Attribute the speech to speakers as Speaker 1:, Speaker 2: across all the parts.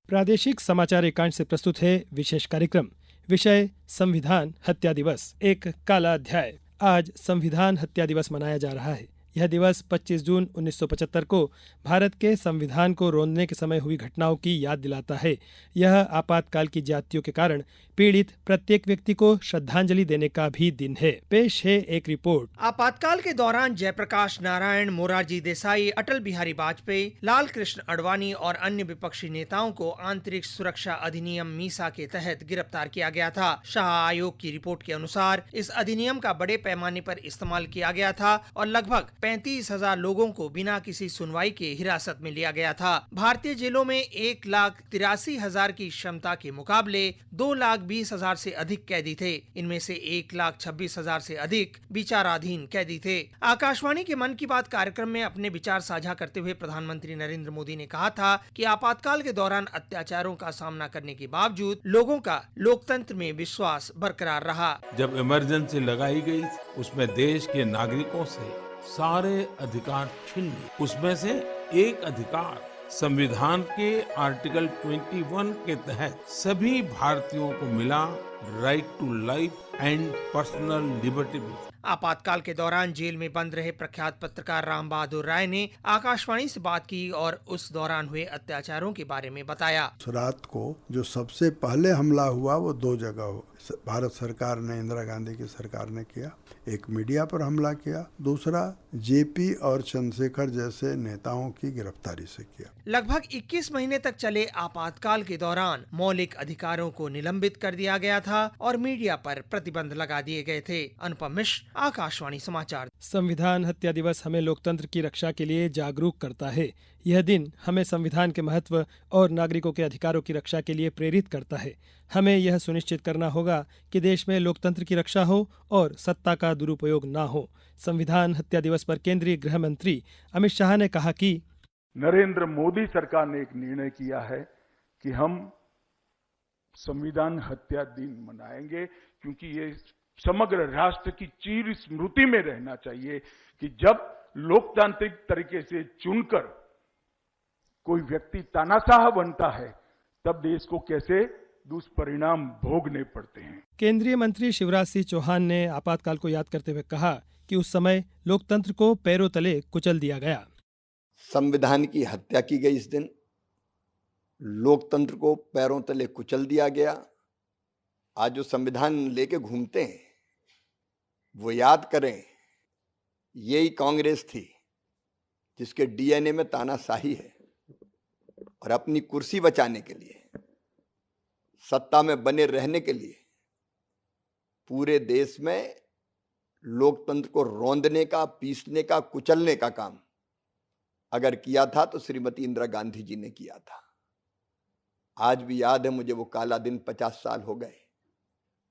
Speaker 1: प्रादेशिक समाचार एकांश से प्रस्तुत है विशेष कार्यक्रम। विषय संविधान हत्या दिवस, एक काला अध्याय। आज संविधान हत्या दिवस मनाया जा रहा है। यह दिवस 25 जून 1975 को भारत के संविधान को रौंदने के समय हुई घटनाओं की याद दिलाता है। यह आपातकाल की ज्यादतियों के कारण पीड़ित प्रत्येक व्यक्ति को श्रद्धांजलि देने का भी दिन है। पेश है एक रिपोर्ट।
Speaker 2: आपातकाल के दौरान जयप्रकाश नारायण, मोरारजी देसाई, अटल बिहारी वाजपेयी, लाल कृष्ण आडवाणी और अन्य विपक्षी नेताओं को आंतरिक सुरक्षा अधिनियम मीसा के तहत गिरफ्तार किया गया था। शाह आयोग की रिपोर्ट के अनुसार इस अधिनियम का बड़े पैमाने पर इस्तेमाल किया गया था और लगभग 35,000 लोगों को बिना किसी सुनवाई के हिरासत में लिया गया था। भारतीय जेलों में 1,83,000 की क्षमता के मुकाबले 2,20,000 से अधिक कैदी थे। इनमें से 1,26,000 से अधिक विचाराधीन कैदी थे। आकाशवाणी के मन की बात कार्यक्रम में अपने विचार साझा करते हुए प्रधानमंत्री नरेंद्र मोदी ने कहा था कि आपातकाल के दौरान अत्याचारों का सामना करने के बावजूद लोगों का लोकतंत्र में विश्वास बरकरार रहा।
Speaker 3: जब इमरजेंसी लगाई गई उसमें देश के नागरिकों से सारे अधिकार छीन लिए। उसमें से एक अधिकार संविधान के आर्टिकल 21 के तहत सभी भारतीयों को मिला, right to life and personal liberty.
Speaker 2: आपातकाल के दौरान जेल में बंद रहे प्रख्यात पत्रकार राम बहादुर राय ने आकाशवाणी से बात की और उस दौरान हुए अत्याचारों के बारे में बताया।
Speaker 4: रात को जो सबसे पहले हमला हुआ वो 2 जगह हो। भारत सरकार ने, इंदिरा गांधी की सरकार ने किया। एक मीडिया पर हमला किया, दूसरा जेपी और चंद्रशेखर जैसे नेताओं की गिरफ्तारी से किया।
Speaker 2: लगभग 21 महीने तक चले आपातकाल के दौरान मौलिक अधिकारों को निलंबित कर दिया गया था और मीडिया पर प्रतिबंध लगा दिए गए थे। अनुपम मिश्र, आकाशवाणी समाचार।
Speaker 1: संविधान हत्या दिवस हमें लोकतंत्र की रक्षा के लिए जागरूक करता है। यह दिन हमें संविधान के महत्व और नागरिकों के अधिकारों की रक्षा के लिए प्रेरित करता है। हमें यह सुनिश्चित करना होगा कि देश में लोकतंत्र की रक्षा हो और सत्ता का दुरुपयोग न हो। संविधान हत्या दिवस पर केंद्रीय गृह मंत्री अमित शाह ने कहा कि
Speaker 5: नरेंद्र मोदी सरकार ने एक निर्णय किया है कि हम संविधान हत्या दिन मनाएंगे, क्योंकि ये समग्र राष्ट्र की चिर स्मृति में रहना चाहिए कि जब लोकतांत्रिक तरीके से चुनकर कोई व्यक्ति तानाशाह बनता है तब देश को कैसे दुष्परिणाम भोगने पड़ते हैं।
Speaker 1: केंद्रीय मंत्री शिवराज सिंह चौहान ने आपातकाल को याद करते हुए कहा कि उस समय लोकतंत्र को पैरों तले कुचल दिया गया।
Speaker 6: संविधान की हत्या की गई इस दिन, लोकतंत्र को पैरों तले कुचल दिया गया। आज जो संविधान लेके घूमते हैं वो याद करें, यही कांग्रेस थी जिसके डीएनए में तानाशाही है और अपनी कुर्सी बचाने के लिए, सत्ता में बने रहने के लिए पूरे देश में लोकतंत्र को रौंदने का, पीसने का, कुचलने का काम अगर किया था तो श्रीमती इंदिरा गांधी जी ने किया था। आज भी याद है मुझे वो काला दिन। 50 साल हो गए,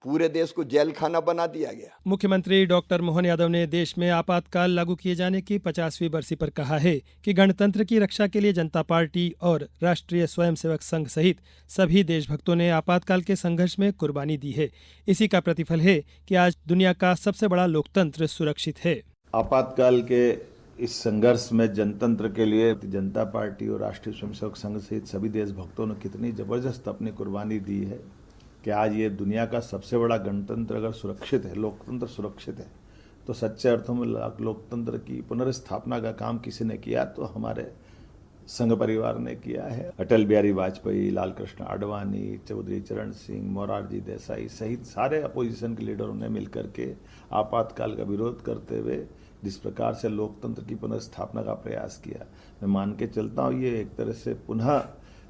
Speaker 6: पूरे देश को जेल खाना बना दिया गया।
Speaker 1: मुख्यमंत्री डॉक्टर मोहन यादव ने देश में आपातकाल लागू किए जाने की 50वीं बरसी पर कहा है कि गणतंत्र की रक्षा के लिए जनता पार्टी और राष्ट्रीय स्वयंसेवक संघ सहित सभी देशभक्तों ने आपातकाल के संघर्ष में कुर्बानी दी है। इसी का प्रतिफल है कि आज दुनिया का सबसे बड़ा लोकतंत्र सुरक्षित है।
Speaker 7: आपातकाल के इस संघर्ष में जनतंत्र के लिए जनता पार्टी और राष्ट्रीय स्वयंसेवक संघ सहित सभी देशभक्तों ने कितनी जबरदस्त अपनी कुर्बानी दी है कि आज ये दुनिया का सबसे बड़ा गणतंत्र अगर सुरक्षित है, लोकतंत्र सुरक्षित है, तो सच्चे अर्थों में लोकतंत्र की पुनर्स्थापना का काम किसी ने किया तो हमारे संघ परिवार ने किया है। अटल बिहारी वाजपेयी, लाल कृष्ण आडवाणी, चौधरी चरण सिंह, मोरारजी देसाई सहित सारे अपोजिशन के लीडरों ने मिलकर के आपातकाल का विरोध करते हुए जिस प्रकार से लोकतंत्र की पुनर्स्थापना का प्रयास किया, मैं मान के चलता हूँ ये एक तरह से पुनः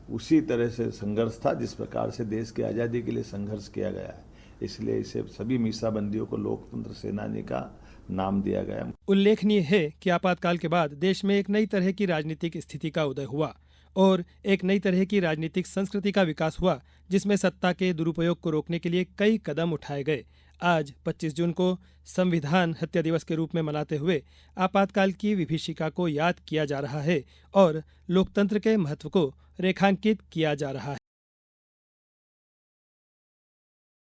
Speaker 7: उसी तरह से संघर्ष था जिस प्रकार से देश की आज़ादी के लिए संघर्ष किया गया है। इसलिए इसे सभी मीसाबंदियों को लोकतंत्र सेनानी का नाम दिया गया।
Speaker 1: उल्लेखनीय है कि आपातकाल के बाद देश में एक नई तरह की राजनीतिक स्थिति का उदय हुआ और एक नई तरह की राजनीतिक संस्कृति का विकास हुआ, जिसमें सत्ता के दुरुपयोग को रोकने के लिए कई कदम उठाए गए। आज 25 जून को संविधान हत्या दिवस के रूप में मनाते हुए आपातकाल की विभीषिका को याद किया जा रहा है और लोकतंत्र के महत्व को रेखांकित किया जा रहा है।